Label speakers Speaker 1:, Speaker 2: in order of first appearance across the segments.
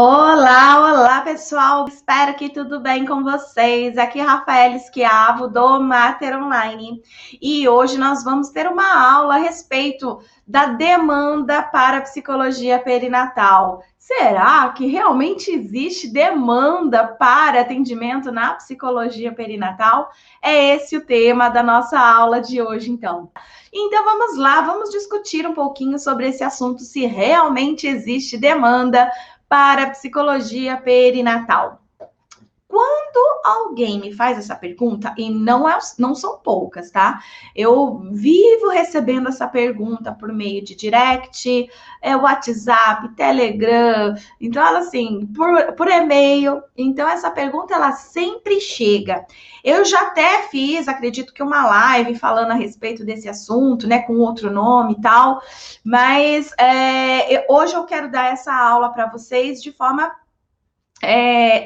Speaker 1: Olá, olá pessoal, espero que tudo bem com vocês. Aqui é Rafael Schiavo do Mater Online e hoje nós vamos ter uma aula a respeito da demanda para a psicologia perinatal. Será que realmente existe demanda para atendimento na psicologia perinatal? É esse o tema da nossa aula de hoje, então. Então vamos lá, vamos discutir um pouquinho sobre esse assunto, se realmente existe demanda para a psicologia perinatal. Quando alguém me faz essa pergunta, e não são poucas, tá? Eu vivo recebendo essa pergunta por meio de direct, WhatsApp, Telegram, então ela assim, por e-mail. Então essa pergunta ela sempre chega. Eu já até fiz, acredito que uma live falando a respeito desse assunto, né, com outro nome e tal, mas hoje eu quero dar essa aula para vocês de forma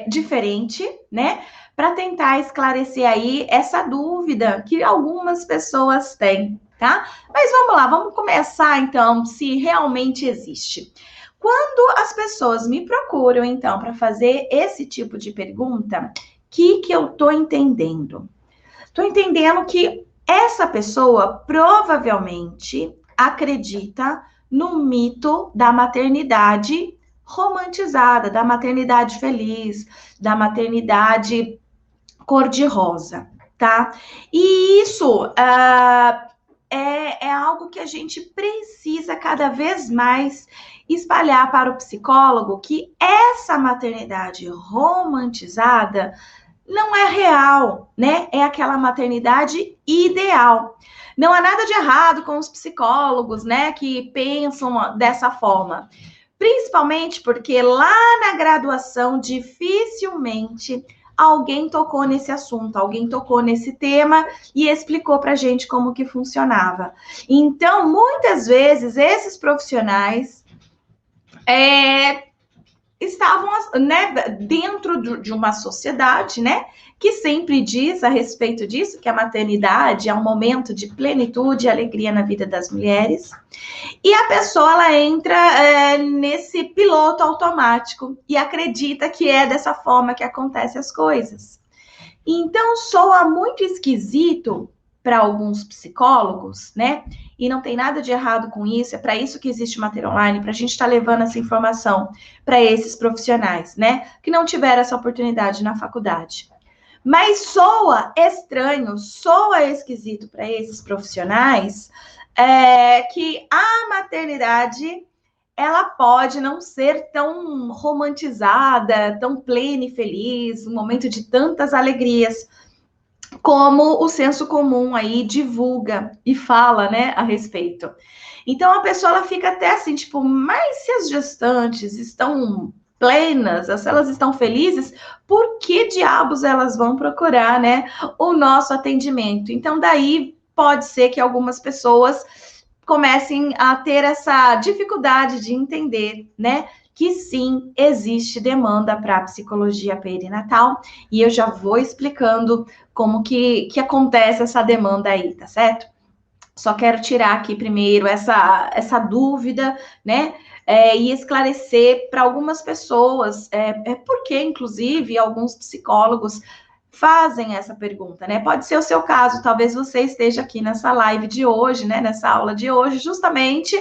Speaker 1: diferente, né? Para tentar esclarecer aí essa dúvida que algumas pessoas têm, tá? Mas vamos lá, vamos começar então, se realmente existe. Quando as pessoas me procuram, então, para fazer esse tipo de pergunta, o que eu estou entendendo? Estou entendendo que essa pessoa provavelmente acredita no mito da maternidade romantizada, da maternidade feliz, da maternidade cor-de-rosa, tá? E isso é algo que a gente precisa cada vez mais espalhar para o psicólogo, que essa maternidade romantizada não é real, né? É aquela maternidade ideal. Não há nada de errado com os psicólogos, né, que pensam dessa forma. Principalmente porque lá na graduação dificilmente alguém tocou nesse assunto, alguém tocou nesse tema e explicou pra gente como que funcionava. Então, muitas vezes esses profissionais estavam, né, dentro de uma sociedade, né, que sempre diz a respeito disso, que a maternidade é um momento de plenitude e alegria na vida das mulheres, e a pessoa, ela entra nesse piloto automático e acredita que é dessa forma que acontecem as coisas. Então, soa muito esquisito para alguns psicólogos, né? E não tem nada de errado com isso, é para isso que existe o Mater Online, para a gente estar levando essa informação para esses profissionais, né? Que não tiveram essa oportunidade na faculdade. Mas soa estranho, soa esquisito para esses profissionais que a maternidade ela pode não ser tão romantizada, tão plena e feliz, um momento de tantas alegrias, como o senso comum aí divulga e fala, né, a respeito. Então a pessoa ela fica até assim, tipo, mas se as gestantes estão plenas, se elas estão felizes, por que diabos elas vão procurar, né, o nosso atendimento? Então daí pode ser que algumas pessoas comecem a ter essa dificuldade de entender, né, que sim, existe demanda para psicologia perinatal, e eu já vou explicando como que acontece essa demanda aí, tá certo? Só quero tirar aqui primeiro essa dúvida, né? E esclarecer para algumas pessoas, porque, inclusive, alguns psicólogos fazem essa pergunta, né? Pode ser o seu caso, talvez você esteja aqui nessa live de hoje, né? Nessa aula de hoje, justamente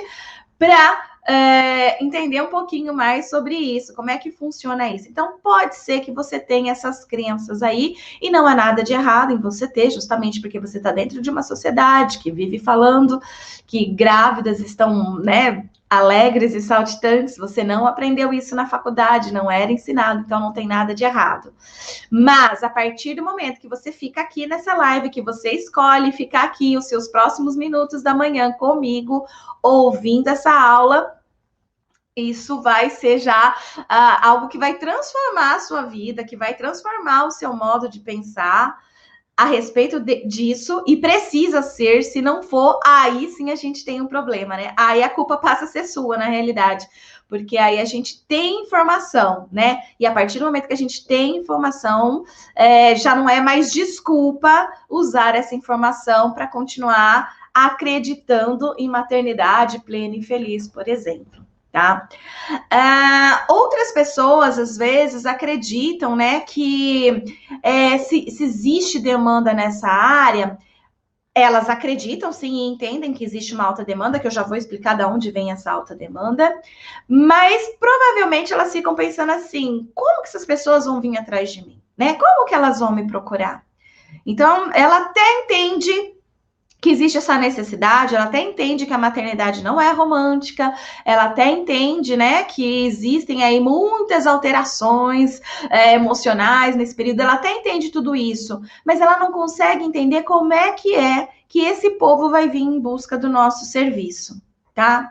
Speaker 1: para entender um pouquinho mais sobre isso, como é que funciona isso. Então, pode ser que você tenha essas crenças aí, e não há nada de errado em você ter, justamente porque você está dentro de uma sociedade que vive falando que grávidas estão, né, alegres e saltitantes. Você não aprendeu isso na faculdade, não era ensinado, então não tem nada de errado. Mas, a partir do momento que você fica aqui nessa live, que você escolhe ficar aqui os seus próximos minutos da manhã comigo, ouvindo essa aula, isso vai ser já algo que vai transformar a sua vida, que vai transformar o seu modo de pensar a respeito disso, e precisa ser, se não for, aí sim a gente tem um problema, né? Aí a culpa passa a ser sua, na realidade, porque aí a gente tem informação, né? E a partir do momento que a gente tem informação, já não é mais desculpa usar essa informação para continuar acreditando em maternidade plena e feliz, por exemplo. tá? Outras pessoas, às vezes, acreditam, né, que se existe demanda nessa área, elas acreditam, sim, e entendem que existe uma alta demanda, que eu já vou explicar de onde vem essa alta demanda, mas provavelmente elas ficam pensando assim, como que essas pessoas vão vir atrás de mim, né? Como que elas vão me procurar? Então, ela até entende que existe essa necessidade, ela até entende que a maternidade não é romântica, ela até entende, né, que existem aí muitas alterações emocionais nesse período, ela até entende tudo isso, mas ela não consegue entender como é que esse povo vai vir em busca do nosso serviço, tá?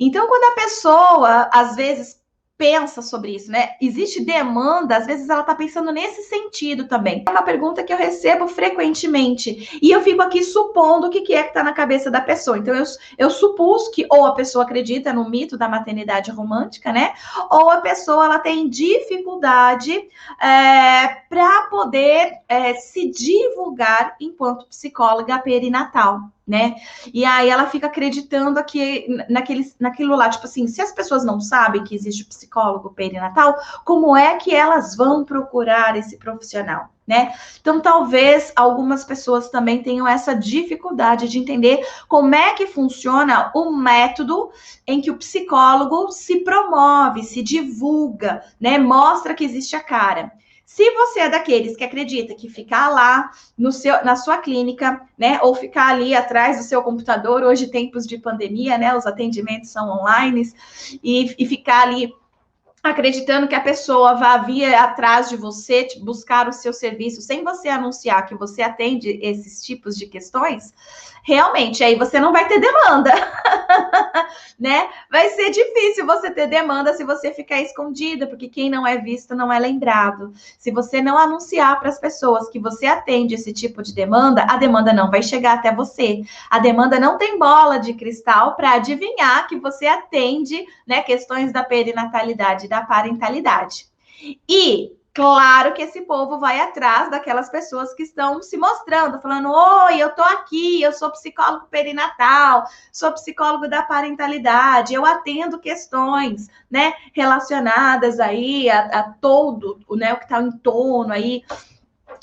Speaker 1: Então, quando a pessoa, às vezes, pensa sobre isso, né? Existe demanda, às vezes ela tá pensando nesse sentido também. É uma pergunta que eu recebo frequentemente e eu fico aqui supondo o que é que tá na cabeça da pessoa. Então eu supus que ou a pessoa acredita no mito da maternidade romântica, né? Ou a pessoa ela tem dificuldade para poder se divulgar enquanto psicóloga perinatal, né? E aí ela fica acreditando aqui naquilo lá, tipo assim, se as pessoas não sabem que existe o psicólogo perinatal, como é que elas vão procurar esse profissional, né? Então, talvez algumas pessoas também tenham essa dificuldade de entender como é que funciona o método em que o psicólogo se promove, se divulga, né? Mostra que existe a cara. Se você é daqueles que acredita que ficar lá na sua clínica, né, ou ficar ali atrás do seu computador, hoje tempos de pandemia, né, os atendimentos são online, e ficar ali acreditando que a pessoa vai vir atrás de você, buscar o seu serviço, sem você anunciar que você atende esses tipos de questões, realmente, aí você não vai ter demanda, né? Vai ser difícil você ter demanda se você ficar escondida, porque quem não é visto não é lembrado. Se você não anunciar para as pessoas que você atende esse tipo de demanda, a demanda não vai chegar até você. A demanda não tem bola de cristal para adivinhar que você atende, né, questões da perinatalidade e da parentalidade. E claro que esse povo vai atrás daquelas pessoas que estão se mostrando, falando: oi, eu tô aqui, eu sou psicólogo perinatal, sou psicólogo da parentalidade, eu atendo questões, né, relacionadas aí a todo, né, o que está em torno aí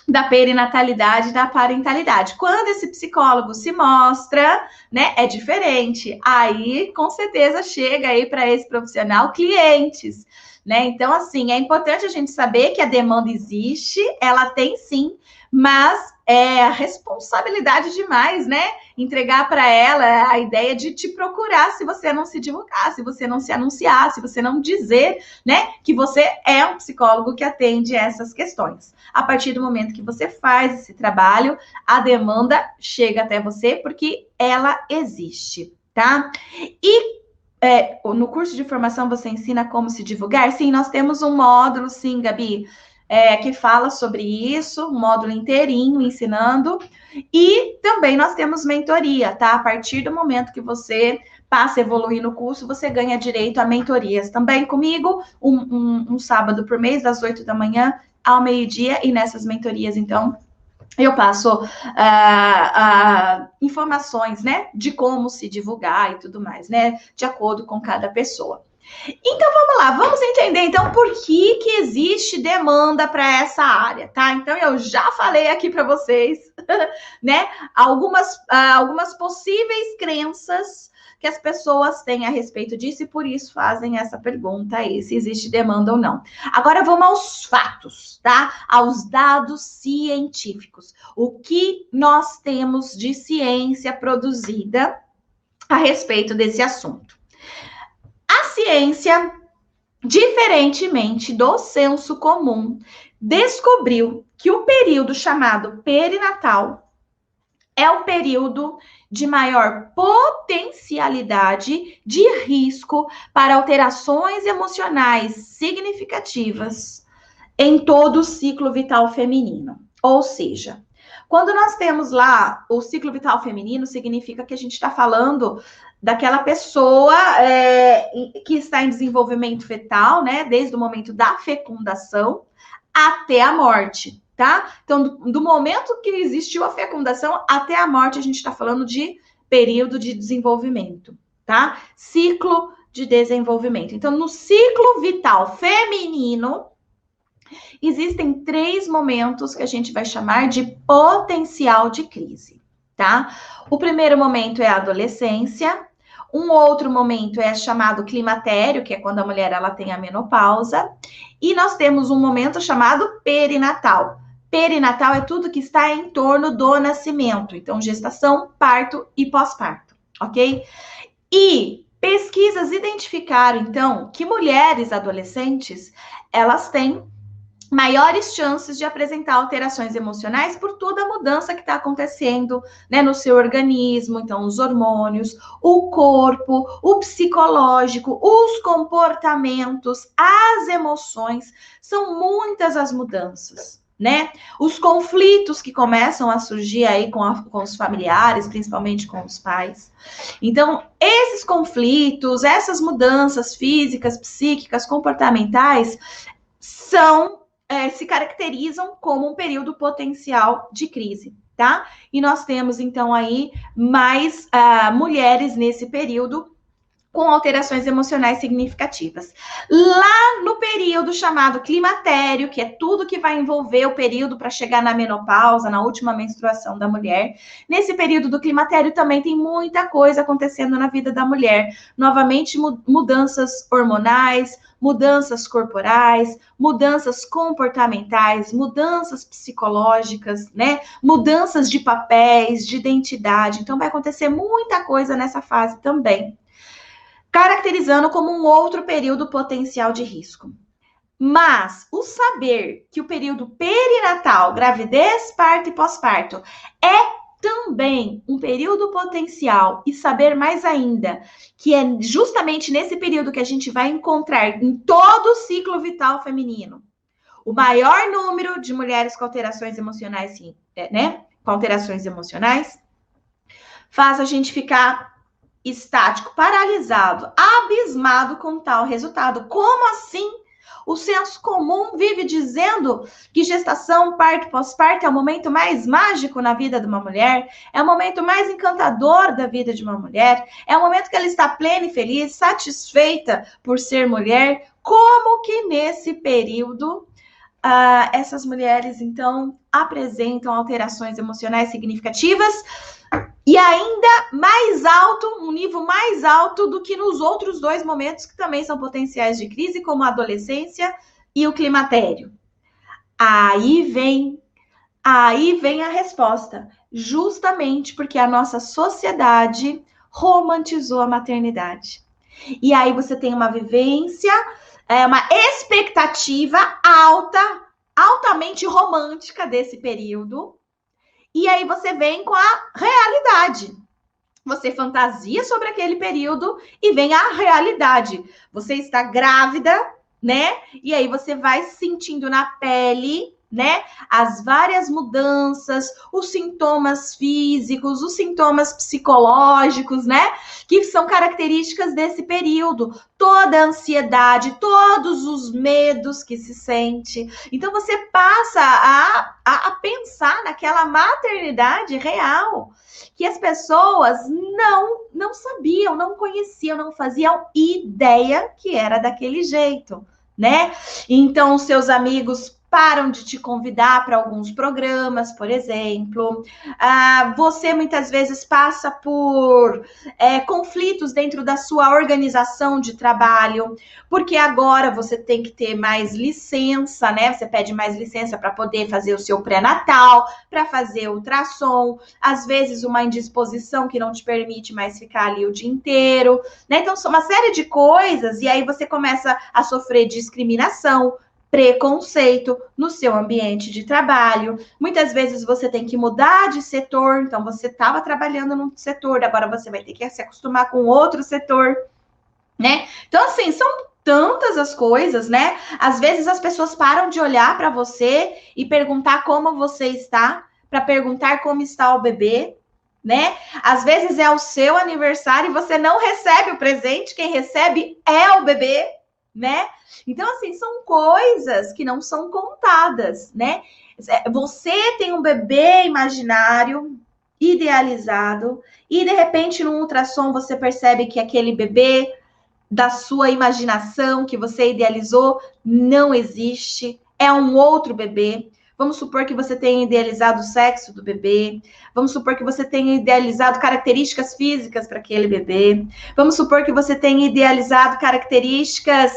Speaker 1: da perinatalidade e da parentalidade. Quando esse psicólogo se mostra, né, é diferente. Aí, com certeza, chega aí para esse profissional clientes, né? Então, assim, é importante a gente saber que a demanda existe, ela tem sim, mas é responsabilidade demais, né? Entregar para ela a ideia de te procurar se você não se divulgar, se você não se anunciar, se você não dizer, né, que você é um psicólogo que atende essas questões. A partir do momento que você faz esse trabalho, a demanda chega até você porque ela existe, tá? E no curso de formação você ensina como se divulgar? Sim, nós temos um módulo, sim, Gabi, que fala sobre isso, um módulo inteirinho ensinando. E também nós temos mentoria, tá? A partir do momento que você passa a evoluir no curso, você ganha direito a mentorias. Também comigo, um sábado por mês, das 8 da manhã ao meio-dia, e nessas mentorias, então, eu passo informações, né, de como se divulgar e tudo mais, né, de acordo com cada pessoa. Então, vamos lá, vamos entender, então, por que existe demanda para essa área, tá? Então, eu já falei aqui para vocês, né, algumas possíveis crenças que as pessoas têm a respeito disso e por isso fazem essa pergunta aí, se existe demanda ou não. Agora vamos aos fatos, tá? Aos dados científicos. O que nós temos de ciência produzida a respeito desse assunto? A ciência, diferentemente do senso comum, descobriu que o período chamado perinatal é o período de maior potencialidade de risco para alterações emocionais significativas em todo o ciclo vital feminino. Ou seja, quando nós temos lá o ciclo vital feminino, significa que a gente está falando daquela pessoa que está em desenvolvimento fetal, né? Desde o momento da fecundação até a morte. Tá? Então, do momento que existiu a fecundação até a morte, a gente está falando de período de desenvolvimento, tá? Ciclo de desenvolvimento. Então, no ciclo vital feminino, existem 3 momentos que a gente vai chamar de potencial de crise, tá? O primeiro momento é a adolescência, um outro momento é chamado climatério, que é quando a mulher ela tem a menopausa, e nós temos um momento chamado perinatal. Perinatal é tudo que está em torno do nascimento, então gestação, parto e pós-parto, ok? E pesquisas identificaram, então, que mulheres adolescentes, elas têm maiores chances de apresentar alterações emocionais por toda a mudança que está acontecendo, né, no seu organismo. Então, os hormônios, o corpo, o psicológico, os comportamentos, as emoções, são muitas as mudanças, né? Os conflitos que começam a surgir aí com os familiares, principalmente com os pais. Então, esses conflitos, essas mudanças físicas, psíquicas, comportamentais, se caracterizam como um período potencial de crise, tá? E nós temos, então, aí mais mulheres nesse período com alterações emocionais significativas. Lá no período chamado climatério, que é tudo que vai envolver o período para chegar na menopausa, na última menstruação da mulher, nesse período do climatério também tem muita coisa acontecendo na vida da mulher. Novamente, mudanças hormonais, mudanças corporais, mudanças comportamentais, mudanças psicológicas, né? Mudanças de papéis, de identidade. Então, vai acontecer muita coisa nessa fase também, caracterizando como um outro período potencial de risco. Mas o saber que o período perinatal, gravidez, parto e pós-parto, é também um período potencial, e saber mais ainda que é justamente nesse período que a gente vai encontrar em todo o ciclo vital feminino o maior número de mulheres com alterações emocionais, né? Com alterações emocionais, faz a gente ficar estático, paralisado, abismado com tal resultado. Como assim? O senso comum vive dizendo que gestação, parto, pós-parto é o momento mais mágico na vida de uma mulher, é o momento mais encantador da vida de uma mulher, é o momento que ela está plena e feliz, satisfeita por ser mulher. Como que nesse período essas mulheres, então, apresentam alterações emocionais significativas e ainda mais alto, um nível mais alto do que nos outros 2 momentos que também são potenciais de crise, como a adolescência e o climatério? Aí vem a resposta. Justamente porque a nossa sociedade romantizou a maternidade. E aí você tem uma vivência, uma expectativa altamente romântica desse período. E aí você vem com a realidade. Você fantasia sobre aquele período e vem a realidade. Você está grávida, né? E aí você vai sentindo na pele, né, as várias mudanças, os sintomas físicos, os sintomas psicológicos, né, que são características desse período. Toda a ansiedade, todos os medos que se sente. Então você passa a pensar naquela maternidade real, que as pessoas não sabiam, não conheciam, não faziam ideia que era daquele jeito, né? Então, seus amigos param de te convidar para alguns programas, por exemplo. Você muitas vezes passa por conflitos dentro da sua organização de trabalho, porque agora você tem que ter mais licença, né? Você pede mais licença para poder fazer o seu pré-natal, para fazer ultrassom, às vezes uma indisposição que não te permite mais ficar ali o dia inteiro, né? Então, são uma série de coisas, e aí você começa a sofrer discriminação, preconceito no seu ambiente de trabalho. Muitas vezes você tem que mudar de setor, então você estava trabalhando num setor, agora você vai ter que se acostumar com outro setor, né? Então, assim, são tantas as coisas, né? Às vezes as pessoas param de olhar para você e perguntar como você está, para perguntar como está o bebê, né? Às vezes é o seu aniversário e você não recebe o presente, quem recebe é o bebê, né? Então, assim, são coisas que não são contadas, né? Você tem um bebê imaginário, idealizado, e de repente no ultrassom você percebe que aquele bebê da sua imaginação que você idealizou não existe, é um outro bebê. Vamos supor que você tenha idealizado o sexo do bebê. Vamos supor que você tenha idealizado características físicas para aquele bebê. Vamos supor que você tenha idealizado características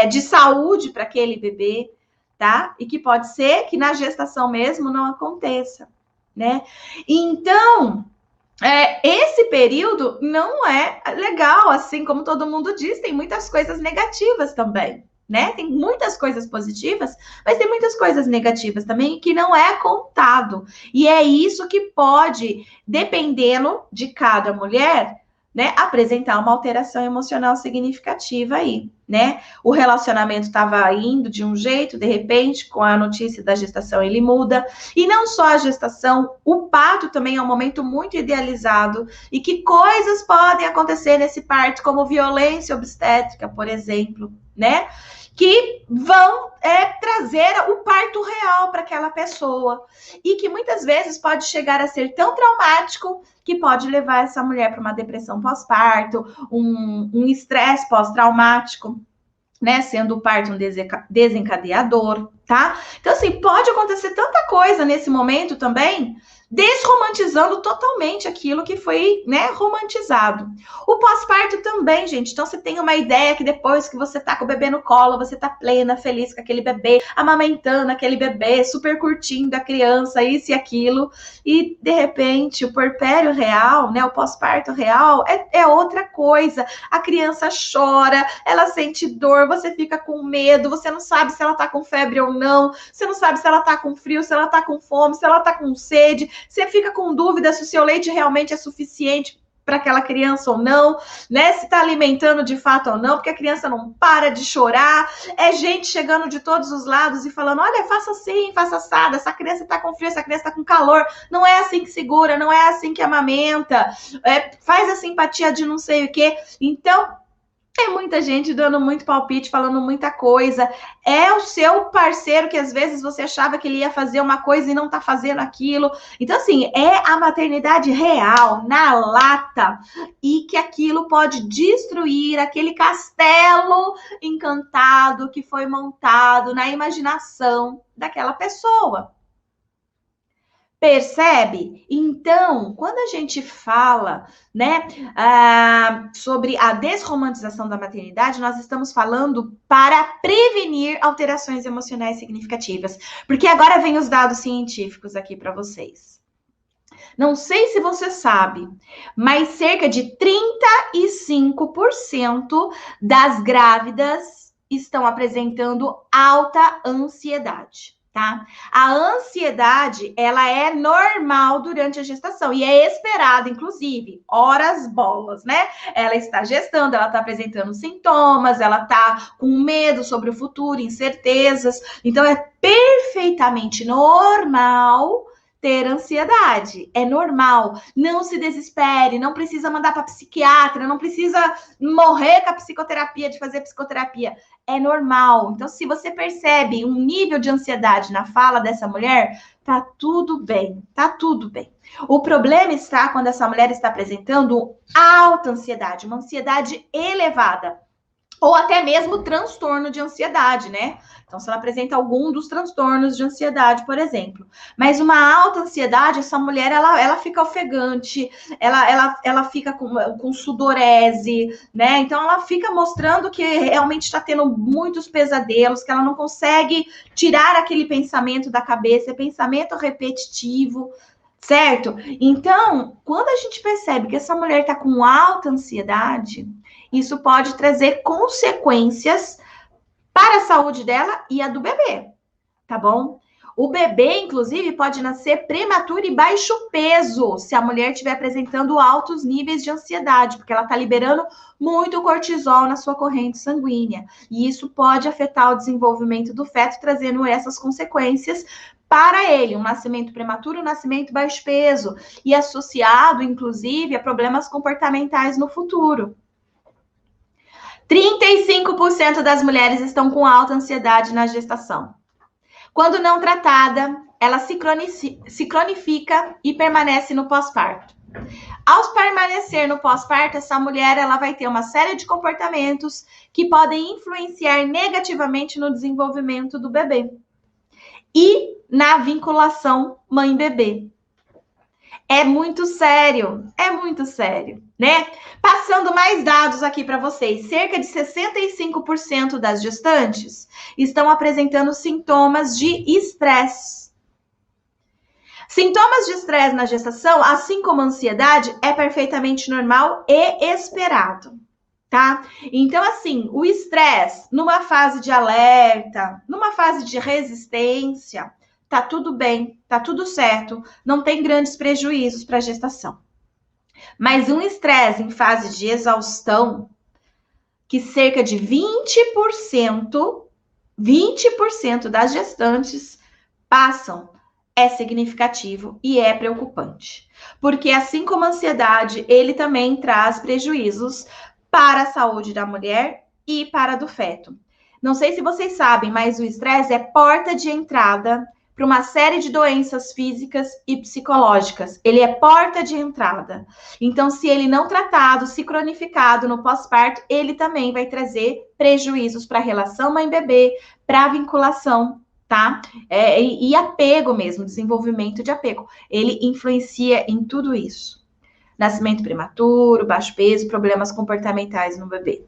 Speaker 1: de saúde para aquele bebê, tá? E que pode ser que na gestação mesmo não aconteça, né? Então, esse período não é legal, assim como todo mundo diz, tem muitas coisas negativas também, né? Tem muitas coisas positivas, mas tem muitas coisas negativas também que não é contado. E é isso que pode, dependendo de cada mulher, né, apresentar uma alteração emocional significativa aí, né? O relacionamento estava indo de um jeito, de repente, com a notícia da gestação, ele muda. E não só a gestação, o parto também é um momento muito idealizado e que coisas podem acontecer nesse parto, como violência obstétrica, por exemplo, né? Que vão trazer o parto real para aquela pessoa e que muitas vezes pode chegar a ser tão traumático que pode levar essa mulher para uma depressão pós-parto, um estresse pós-traumático, né? Sendo o parto um desencadeador, tá? Então, assim, pode acontecer tanta coisa nesse momento também, desromantizando totalmente aquilo que foi, né, romantizado. O pós-parto também, gente. Então, você tem uma ideia que depois que você tá com o bebê no colo, você tá plena, feliz com aquele bebê, amamentando aquele bebê, super curtindo a criança, isso e aquilo. E, de repente, o puerpério real, né, o pós-parto real é outra coisa. A criança chora, ela sente dor, você fica com medo, você não sabe se ela tá com febre ou não, você não sabe se ela tá com frio, se ela tá com fome, se ela tá com sede, você fica com dúvida se o seu leite realmente é suficiente para aquela criança ou não, né? Se está alimentando de fato ou não, porque a criança não para de chorar. É gente chegando de todos os lados e falando: olha, faça assim, faça assado, essa criança está com frio, essa criança está com calor. Não é assim que segura, não é assim que amamenta. Faz a simpatia de não sei o quê. Então, é muita gente dando muito palpite, falando muita coisa. É o seu parceiro que às vezes você achava que ele ia fazer uma coisa e não tá fazendo aquilo. Então, assim, é a maternidade real, na lata, e que aquilo pode destruir aquele castelo encantado que foi montado na imaginação daquela pessoa. Percebe? Então, quando a gente fala, né, sobre a desromantização da maternidade, nós estamos falando para prevenir alterações emocionais significativas. Porque agora vem os dados científicos aqui para vocês. Não sei se você sabe, mas cerca de 35% das grávidas estão apresentando alta ansiedade. Tá? A ansiedade, ela é normal durante a gestação e é esperada, inclusive, horas bolas, né? Ela está gestando, ela está apresentando sintomas, ela está com medo sobre o futuro, incertezas. Então, é perfeitamente normal ter ansiedade. É normal. Não se desespere, não precisa mandar para psiquiatra, não precisa morrer com a psicoterapia, de fazer psicoterapia. É normal. Então, se você percebe um nível de ansiedade na fala dessa mulher, tá tudo bem, tá tudo bem. O problema está quando essa mulher está apresentando alta ansiedade, uma ansiedade elevada, ou até mesmo transtorno de ansiedade, né? Então, se ela apresenta algum dos transtornos de ansiedade, por exemplo. Mas uma alta ansiedade, essa mulher, ela fica ofegante, ela fica com sudorese, né? Então, ela fica mostrando que realmente está tendo muitos pesadelos, que ela não consegue tirar aquele pensamento da cabeça, é pensamento repetitivo, certo? Então, quando a gente percebe que essa mulher está com alta ansiedade, isso pode trazer consequências para a saúde dela e a do bebê, tá bom? O bebê, inclusive, pode nascer prematuro e baixo peso se a mulher estiver apresentando altos níveis de ansiedade, porque ela está liberando muito cortisol na sua corrente sanguínea. E isso pode afetar o desenvolvimento do feto, trazendo essas consequências para ele, um nascimento prematuro, um nascimento baixo peso, e associado, inclusive, a problemas comportamentais no futuro. 35% das mulheres estão com alta ansiedade na gestação. Quando não tratada, ela se cronifica e permanece no pós-parto. Ao permanecer no pós-parto, essa mulher ela vai ter uma série de comportamentos que podem influenciar negativamente no desenvolvimento do bebê e na vinculação mãe-bebê. É muito sério, né? Passando mais dados aqui para vocês, cerca de 65% das gestantes estão apresentando sintomas de estresse. Sintomas de estresse na gestação, assim como a ansiedade, é perfeitamente normal e esperado, tá? Então, assim, o estresse numa fase de alerta, numa fase de resistência, tá tudo bem, tá tudo certo, não tem grandes prejuízos para a gestação. Mas um estresse em fase de exaustão, que cerca de 20% das gestantes passam, é significativo e é preocupante. Porque assim como a ansiedade, ele também traz prejuízos para a saúde da mulher e para a do feto. Não sei se vocês sabem, mas o estresse é porta de entrada para uma série de doenças físicas e psicológicas. Ele é porta de entrada. Então, se ele não tratado, se cronificado no pós-parto, ele também vai trazer prejuízos para a relação mãe-bebê, para a vinculação, tá? E apego mesmo, desenvolvimento de apego. Ele influencia em tudo isso. Nascimento prematuro, baixo peso, problemas comportamentais no bebê.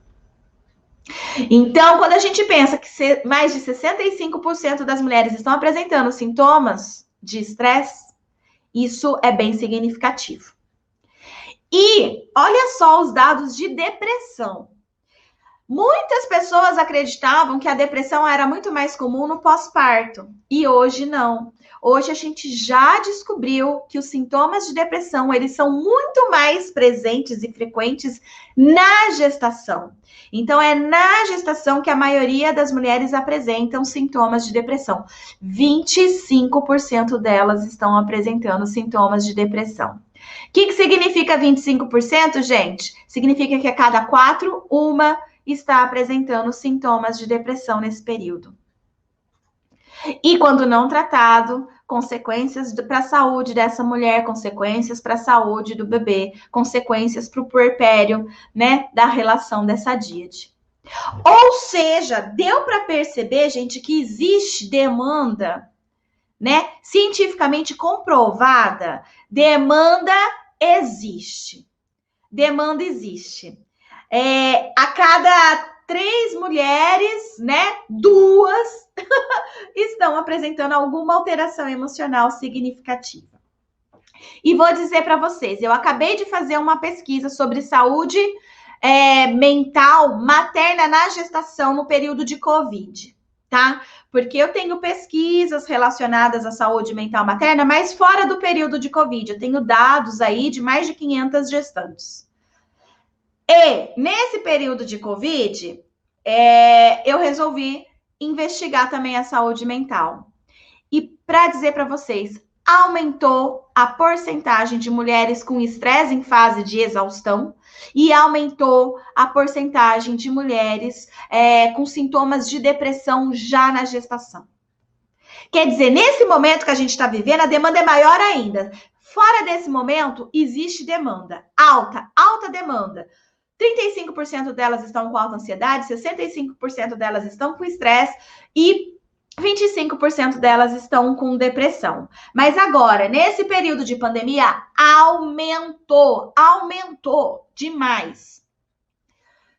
Speaker 1: Então, quando a gente pensa que mais de 65% das mulheres estão apresentando sintomas de estresse, isso é bem significativo. E olha só os dados de depressão. Muitas pessoas acreditavam que a depressão era muito mais comum no pós-parto, e hoje não. Hoje a gente já descobriu que os sintomas de depressão, eles são muito mais presentes e frequentes na gestação. Então, é na gestação que a maioria das mulheres apresentam sintomas de depressão. 25% delas estão apresentando sintomas de depressão. O que significa 25%, gente? Significa que a cada 4, uma está apresentando sintomas de depressão nesse período. E quando não tratado, consequências para a saúde dessa mulher, consequências para a saúde do bebê, consequências para o puerpério, né, da relação dessa díade. Ou seja, deu para perceber, gente, que existe demanda, né, cientificamente comprovada, demanda existe. Demanda existe. A cada 3 mulheres, né, 2 estão apresentando alguma alteração emocional significativa. E vou dizer para vocês, eu acabei de fazer uma pesquisa sobre saúde mental materna na gestação no período de Covid, tá? Porque eu tenho pesquisas relacionadas à saúde mental materna, mas fora do período de Covid. Eu tenho dados aí de mais de 500 gestantes. E nesse período de Covid, eu resolvi investigar também a saúde mental. E para dizer para vocês, aumentou a porcentagem de mulheres com estresse em fase de exaustão e aumentou a porcentagem de mulheres com sintomas de depressão já na gestação. Quer dizer, nesse momento que a gente está vivendo, a demanda é maior ainda. Fora desse momento, existe demanda, alta demanda. 35% delas estão com alta ansiedade, 65% delas estão com estresse e 25% delas estão com depressão. Mas agora, nesse período de pandemia, aumentou demais.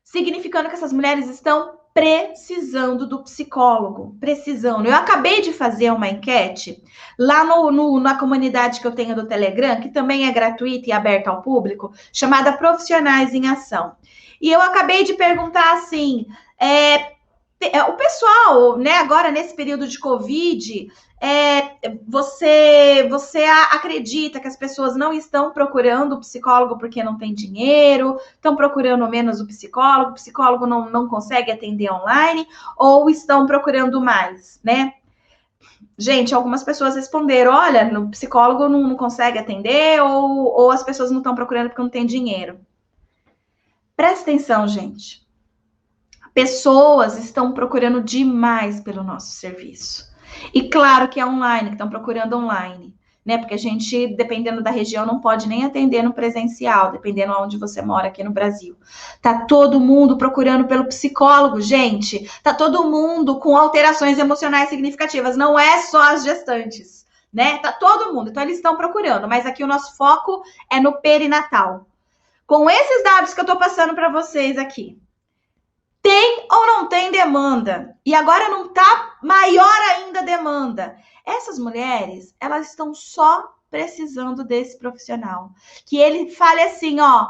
Speaker 1: Significando que essas mulheres estão precisando do psicólogo, precisando. Eu acabei de fazer uma enquete lá na comunidade que eu tenho do Telegram, que também é gratuita e aberta ao público, chamada Profissionais em Ação. E eu acabei de perguntar assim, o pessoal, né, agora nesse período de Covid, você acredita que as pessoas não estão procurando o psicólogo porque não tem dinheiro, estão procurando menos o psicólogo não consegue atender online, ou estão procurando mais, né? Gente, algumas pessoas responderam, olha, no psicólogo não consegue atender, ou as pessoas não estão procurando porque não tem dinheiro. Presta atenção, gente. Pessoas estão procurando demais pelo nosso serviço. E claro que é online, que estão procurando online. né? Porque a gente, dependendo da região, não pode nem atender no presencial, dependendo onde você mora aqui no Brasil. Tá todo mundo procurando pelo psicólogo, gente. Tá todo mundo com alterações emocionais significativas, não é só as gestantes, né? Tá todo mundo. Então eles estão procurando, mas aqui o nosso foco é no perinatal. Com esses dados que eu tô passando para vocês aqui, tem ou não tem demanda? E agora não tá maior ainda a demanda. Essas mulheres, elas estão só precisando desse profissional. Que ele fale assim, ó,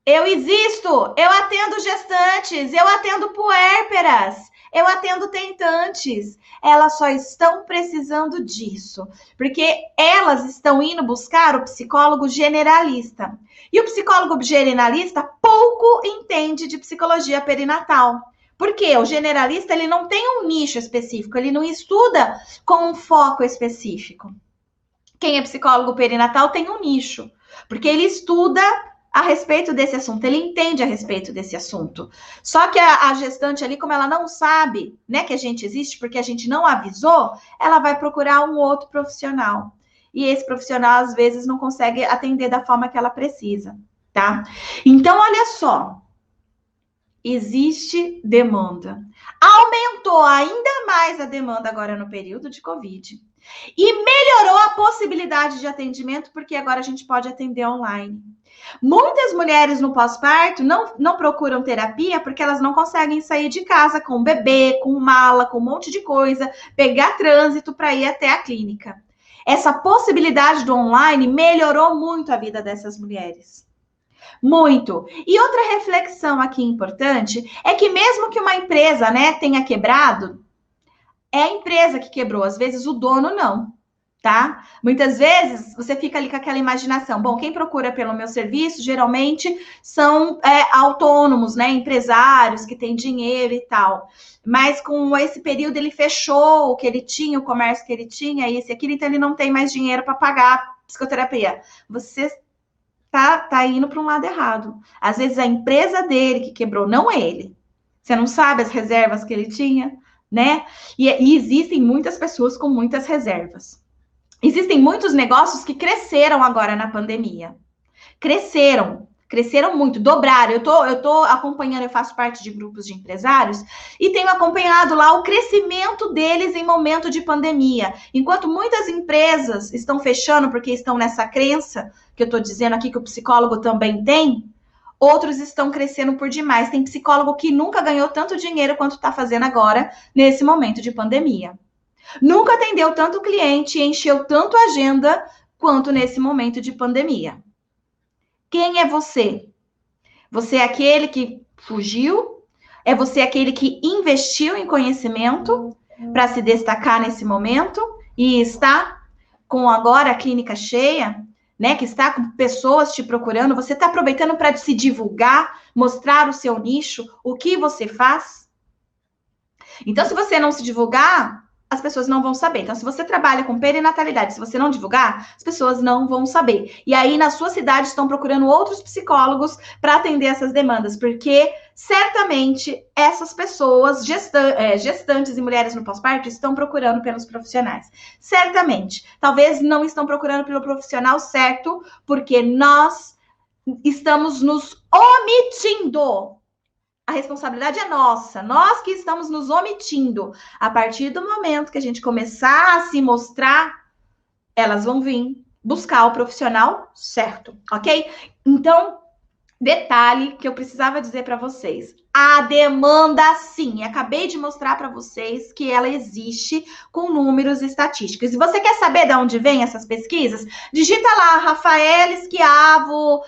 Speaker 1: eu existo, eu atendo gestantes, eu atendo puérperas, eu atendo tentantes. Elas só estão precisando disso, porque elas estão indo buscar o psicólogo generalista. E o psicólogo generalista pouco entende de psicologia perinatal. Porque o generalista, ele não tem um nicho específico, ele não estuda com um foco específico. Quem é psicólogo perinatal tem um nicho, porque ele estuda a respeito desse assunto, ele entende a respeito desse assunto. Só que a gestante ali, como ela não sabe, né, que a gente existe, porque a gente não avisou, ela vai procurar um outro profissional. E esse profissional, às vezes, não consegue atender da forma que ela precisa, tá? Então, olha só. Existe demanda. Aumentou ainda mais a demanda agora no período de Covid. E melhorou a possibilidade de atendimento, porque agora a gente pode atender online. Muitas mulheres no pós-parto não procuram terapia porque elas não conseguem sair de casa com bebê, com mala, com um monte de coisa, pegar trânsito para ir até a clínica. Essa possibilidade do online melhorou muito a vida dessas mulheres. Muito. E outra reflexão aqui importante é que mesmo que uma empresa, né, tenha quebrado, é a empresa que quebrou, às vezes o dono não, tá? Muitas vezes você fica ali com aquela imaginação, bom, quem procura pelo meu serviço geralmente são autônomos, né, empresários que têm dinheiro e tal. Mas com esse período ele fechou o que ele tinha, o comércio que ele tinha, isso e aquilo, então ele não tem mais dinheiro para pagar psicoterapia. Você tá indo para um lado errado. Às vezes a empresa dele que quebrou, não ele. Você não sabe as reservas que ele tinha, né? E existem muitas pessoas com muitas reservas. Existem muitos negócios que cresceram agora na pandemia. Cresceram muito, dobraram. Eu tô acompanhando, eu faço parte de grupos de empresários e tenho acompanhado lá o crescimento deles em momento de pandemia. Enquanto muitas empresas estão fechando porque estão nessa crença, que eu estou dizendo aqui que o psicólogo também tem, outros estão crescendo por demais. Tem psicólogo que nunca ganhou tanto dinheiro quanto está fazendo agora, nesse momento de pandemia. Nunca atendeu tanto cliente e encheu tanto a agenda quanto nesse momento de pandemia. Quem é você? Você é aquele que fugiu? É você aquele que investiu em conhecimento para se destacar nesse momento e está com agora a clínica cheia, né? Que está com pessoas te procurando. Você está aproveitando para se divulgar, mostrar o seu nicho, o que você faz? Então, se você não se divulgar, as pessoas não vão saber. Então, se você trabalha com perinatalidade, se você não divulgar, as pessoas não vão saber. E aí, na sua cidade, estão procurando outros psicólogos para atender essas demandas, porque certamente essas pessoas, gestantes e mulheres no pós-parto, estão procurando pelos profissionais. Certamente. Talvez não estão procurando pelo profissional certo, porque nós estamos nos omitindo. A responsabilidade é nossa, nós que estamos nos omitindo. A partir do momento que a gente começar a se mostrar, elas vão vir buscar o profissional certo, ok? Então, detalhe que eu precisava dizer para vocês. A demanda, sim, acabei de mostrar para vocês que ela existe com números estatísticos. E você quer saber de onde vem essas pesquisas? Digita lá, Rafael Schiavo,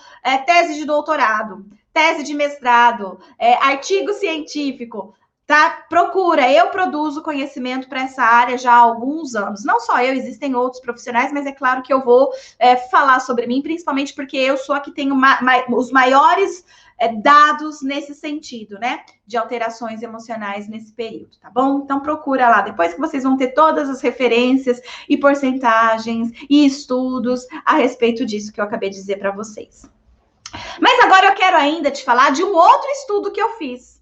Speaker 1: tese de doutorado. Tese de mestrado, artigo científico, tá? Procura, eu produzo conhecimento para essa área já há alguns anos. Não só eu, existem outros profissionais, mas é claro que eu vou falar sobre mim, principalmente porque eu sou a que tenho os maiores dados nesse sentido, né? De alterações emocionais nesse período, tá bom? Então procura lá, depois que vocês vão ter todas as referências e porcentagens e estudos a respeito disso que eu acabei de dizer para vocês. Mas agora eu quero ainda te falar de um outro estudo que eu fiz.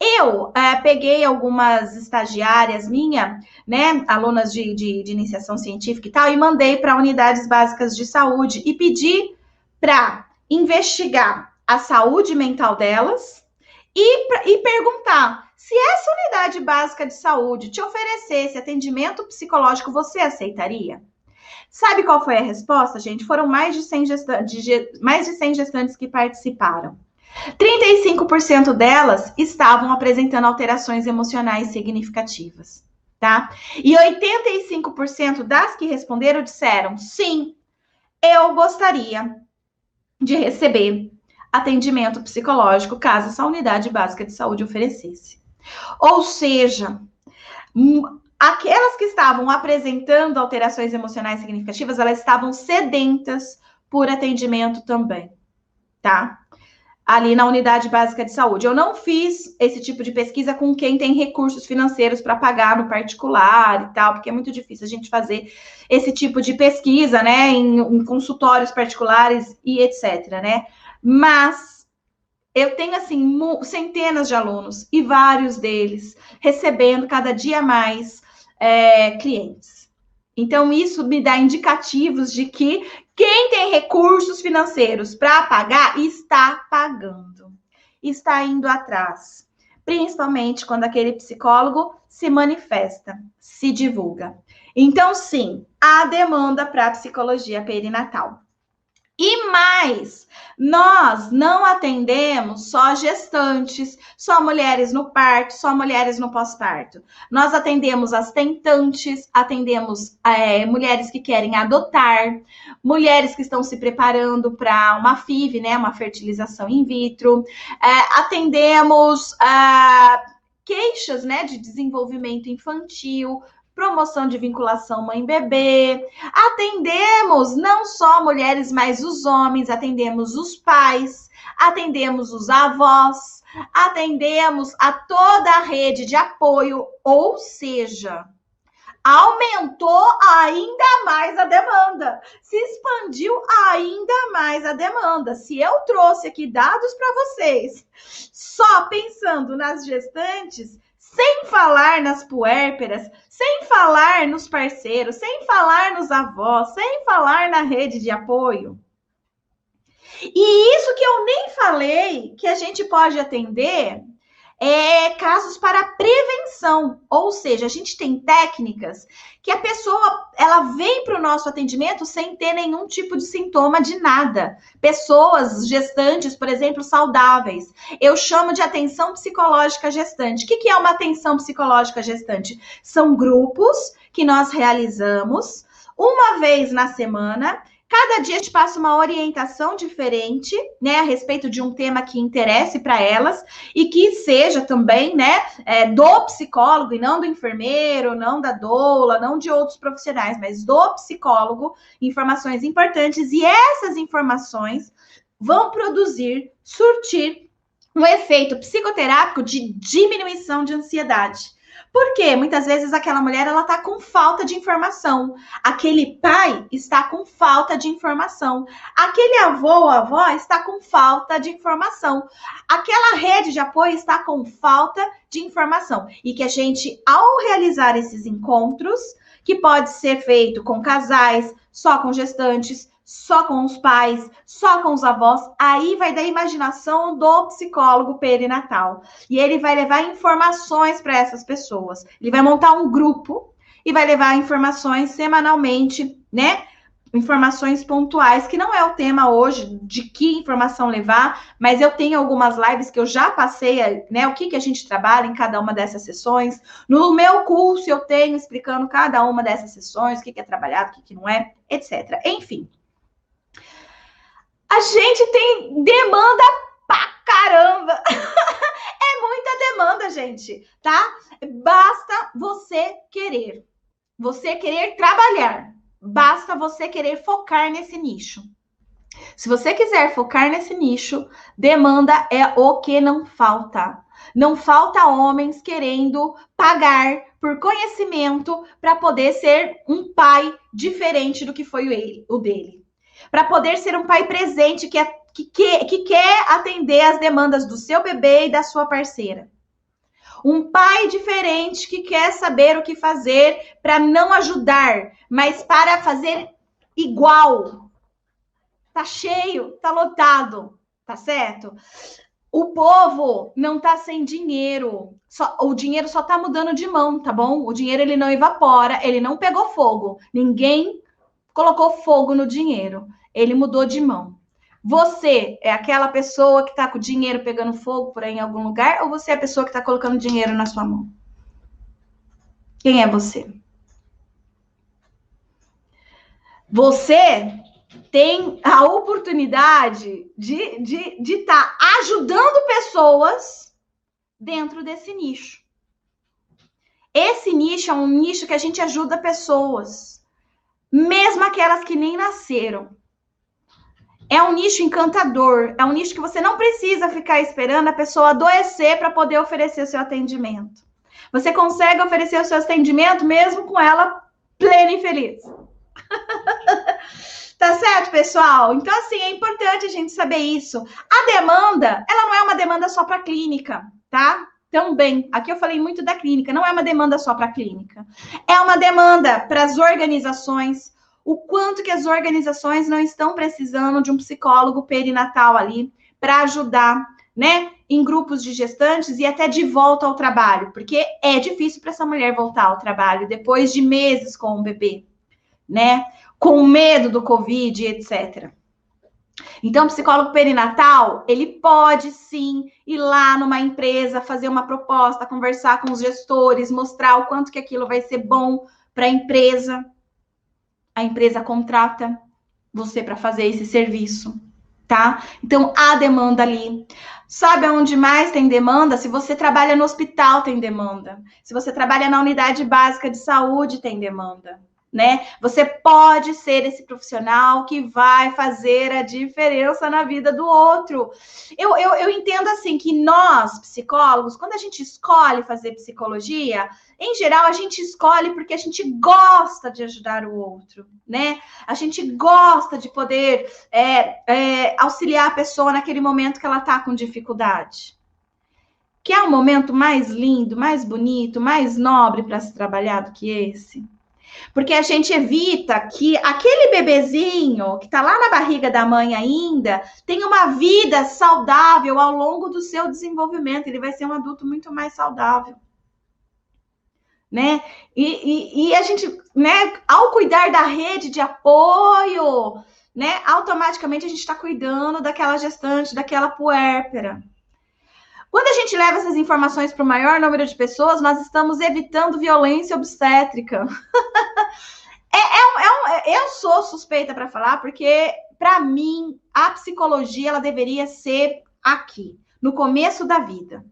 Speaker 1: Eu peguei algumas estagiárias né, alunas de iniciação científica e tal, e mandei para unidades básicas de saúde e pedi para investigar a saúde mental delas e perguntar se essa unidade básica de saúde te oferecesse atendimento psicológico, você aceitaria? Sabe qual foi a resposta, gente? Foram mais de 100 gestantes que participaram. 35% delas estavam apresentando alterações emocionais significativas, tá? E 85% das que responderam disseram: sim, eu gostaria de receber atendimento psicológico caso essa unidade básica de saúde oferecesse. Ou seja, aquelas que estavam apresentando alterações emocionais significativas, elas estavam sedentas por atendimento também, tá? Ali na unidade básica de saúde. Eu não fiz esse tipo de pesquisa com quem tem recursos financeiros para pagar no particular e tal, porque é muito difícil a gente fazer esse tipo de pesquisa, né, em consultórios particulares e etc, né? Mas eu tenho, assim, centenas de alunos e vários deles recebendo cada dia mais clientes. Então, isso me dá indicativos de que quem tem recursos financeiros para pagar está pagando, está indo atrás, principalmente quando aquele psicólogo se manifesta, se divulga. Então, sim, há demanda para a psicologia perinatal. E mais, nós não atendemos só gestantes, só mulheres no parto, só mulheres no pós-parto. Nós atendemos as tentantes, atendemos mulheres que querem adotar, mulheres que estão se preparando para uma FIV, né, uma fertilização in vitro. Atendemos queixas, né, de desenvolvimento infantil, promoção de vinculação mãe-bebê. Atendemos não só mulheres, mas os homens, atendemos os pais, atendemos os avós, atendemos a toda a rede de apoio, ou seja, aumentou ainda mais a demanda, se expandiu ainda mais a demanda. Se eu trouxe aqui dados para vocês, só pensando nas gestantes, sem falar nas puérperas, sem falar nos parceiros, sem falar nos avós, sem falar na rede de apoio. E isso que eu nem falei, que a gente pode atender casos para prevenção, ou seja, a gente tem técnicas que a pessoa ela vem para o nosso atendimento sem ter nenhum tipo de sintoma de nada. Pessoas gestantes, por exemplo, saudáveis. Eu chamo de atenção psicológica gestante. O que é uma atenção psicológica gestante? São grupos que nós realizamos uma vez na semana. Cada dia a gente passa uma orientação diferente, né, a respeito de um tema que interesse para elas e que seja também, né, do psicólogo e não do enfermeiro, não da doula, não de outros profissionais, mas do psicólogo, informações importantes, e essas informações vão surtir um efeito psicoterápico de diminuição de ansiedade. Porque muitas vezes aquela mulher ela está com falta de informação, aquele pai está com falta de informação, aquele avô ou avó está com falta de informação, aquela rede de apoio está com falta de informação. E que a gente, ao realizar esses encontros, que pode ser feito com casais, só com gestantes, só com os pais, só com os avós, aí vai da imaginação do psicólogo perinatal. E ele vai levar informações para essas pessoas. Ele vai montar um grupo e vai levar informações semanalmente, né? Informações pontuais, que não é o tema hoje de que informação levar, mas eu tenho algumas lives que eu já passei, né? O que a gente trabalha em cada uma dessas sessões. No meu curso eu tenho explicando cada uma dessas sessões, o que é trabalhado, o que não é, etc. Enfim. A gente tem demanda pra caramba. É muita demanda, gente, tá? Basta você querer. Você querer trabalhar. Basta você querer focar nesse nicho. Se você quiser focar nesse nicho, demanda é o que não falta. Não falta homens querendo pagar por conhecimento para poder ser um pai diferente do que foi o dele. Para poder ser um pai presente que quer atender as demandas do seu bebê e da sua parceira. Um pai diferente que quer saber o que fazer para não ajudar, mas para fazer igual. Tá cheio, tá lotado, tá certo? O povo não tá sem dinheiro. O dinheiro só tá mudando de mão, tá bom? O dinheiro ele não evapora, ele não pegou fogo. Ninguém colocou fogo no dinheiro. Ele mudou de mão. Você é aquela pessoa que tá com o dinheiro pegando fogo por aí em algum lugar ou você é a pessoa que tá colocando dinheiro na sua mão? Quem é você? Você tem a oportunidade de estar ajudando pessoas dentro desse nicho. Esse nicho é um nicho que a gente ajuda pessoas, mesmo aquelas que nem nasceram. É um nicho encantador, é um nicho que você não precisa ficar esperando a pessoa adoecer para poder oferecer o seu atendimento. Você consegue oferecer o seu atendimento mesmo com ela plena e feliz. Tá certo, pessoal? Então, assim, é importante a gente saber isso. A demanda, ela não é uma demanda só para clínica, tá? Também, aqui eu falei muito da clínica, não é uma demanda só para clínica. É uma demanda para as organizações, o quanto que as organizações não estão precisando de um psicólogo perinatal ali para ajudar, né, em grupos de gestantes e até de volta ao trabalho, porque é difícil para essa mulher voltar ao trabalho depois de meses com o bebê, né? Com medo do Covid, etc. Então, o psicólogo perinatal, ele pode sim ir lá numa empresa, fazer uma proposta, conversar com os gestores, mostrar o quanto que aquilo vai ser bom para a empresa. A empresa contrata você para fazer esse serviço, tá? Então, há demanda ali. Sabe onde mais tem demanda? Se você trabalha no hospital, tem demanda. Se você trabalha na unidade básica de saúde, tem demanda. Né? Você pode ser esse profissional que vai fazer a diferença na vida do outro. Eu entendo assim que nós, psicólogos, quando a gente escolhe fazer psicologia, em geral a gente escolhe porque a gente gosta de ajudar o outro, né? A gente gosta de poder auxiliar a pessoa naquele momento que ela está com dificuldade. Que é um momento mais lindo, mais bonito, mais nobre para se trabalhar do que esse. Porque a gente evita que aquele bebezinho que está lá na barriga da mãe ainda tenha uma vida saudável ao longo do seu desenvolvimento. Ele vai ser um adulto muito mais saudável. Né? E a gente, né, ao cuidar da rede de apoio, né, automaticamente a gente está cuidando daquela gestante, daquela puérpera. Quando a gente leva essas informações para o maior número de pessoas, nós estamos evitando violência obstétrica. Eu sou suspeita para falar, porque, para mim, a psicologia ela deveria ser aqui, no começo da vida.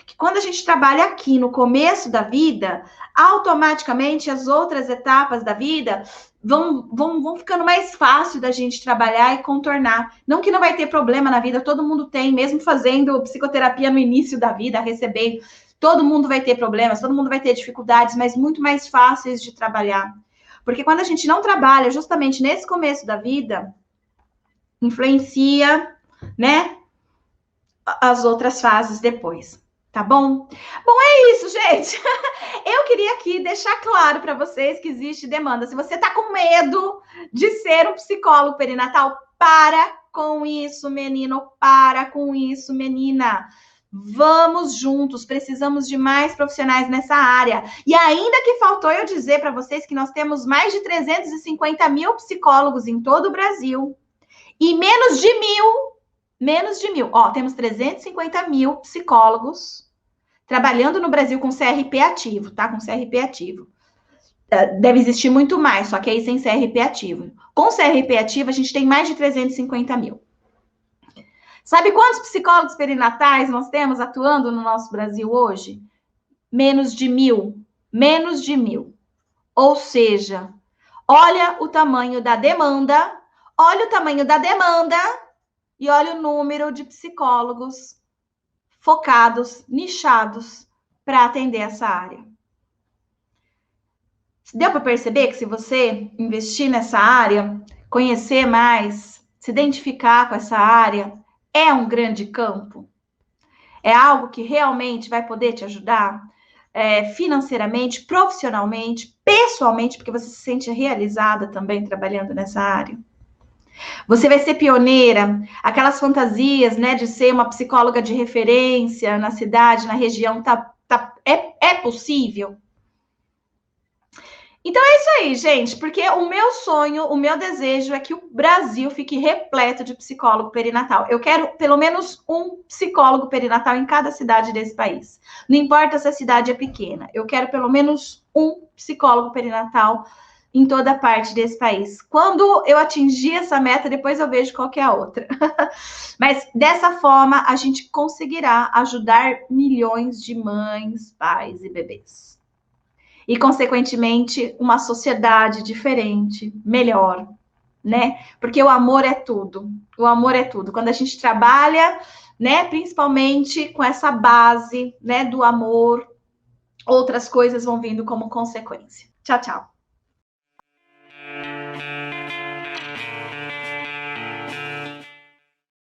Speaker 1: Que quando a gente trabalha aqui, no começo da vida, automaticamente as outras etapas da vida vão ficando mais fácil da gente trabalhar e contornar. Não que não vai ter problema na vida, todo mundo tem, mesmo fazendo psicoterapia no início da vida, recebendo. Todo mundo vai ter problemas, todo mundo vai ter dificuldades, mas muito mais fáceis de trabalhar. Porque quando a gente não trabalha justamente nesse começo da vida, influencia, né, as outras fases depois. Tá bom? Bom, é isso, gente. Eu queria aqui deixar claro para vocês que existe demanda. Se você tá com medo de ser um psicólogo perinatal, para com isso, menino. Para com isso, menina. Vamos juntos, precisamos de mais profissionais nessa área. E ainda que faltou eu dizer para vocês que nós temos mais de 350 mil psicólogos em todo o Brasil. E menos de mil, ó, temos 350 mil psicólogos trabalhando no Brasil com CRP ativo, tá? Com CRP ativo. Deve existir muito mais, só que aí sem CRP ativo. Com CRP ativo, a gente tem mais de 350 mil. Sabe quantos psicólogos perinatais nós temos atuando no nosso Brasil hoje? Menos de 1.000. Menos de 1.000. Ou seja, olha o tamanho da demanda, e olha o número de psicólogos focados, nichados, para atender essa área. Deu para perceber que se você investir nessa área, conhecer mais, se identificar com essa área, é um grande campo? É algo que realmente vai poder te ajudar financeiramente, profissionalmente, pessoalmente, porque você se sente realizada também trabalhando nessa área. Você vai ser pioneira, aquelas fantasias, né, de ser uma psicóloga de referência na cidade, na região, é possível? Então é isso aí, gente, porque o meu sonho, o meu desejo é que o Brasil fique repleto de psicólogo perinatal. Eu quero pelo menos um psicólogo perinatal em cada cidade desse país. Não importa se a cidade é pequena, eu quero pelo menos um psicólogo perinatal em toda parte desse país. Quando eu atingir essa meta, depois eu vejo qual que é a outra. Mas dessa forma, a gente conseguirá ajudar milhões de mães, pais e bebês. E, consequentemente, uma sociedade diferente, melhor, né? Porque o amor é tudo. O amor é tudo. Quando a gente trabalha, né, principalmente com essa base, né, do amor, outras coisas vão vindo como consequência. Tchau, tchau.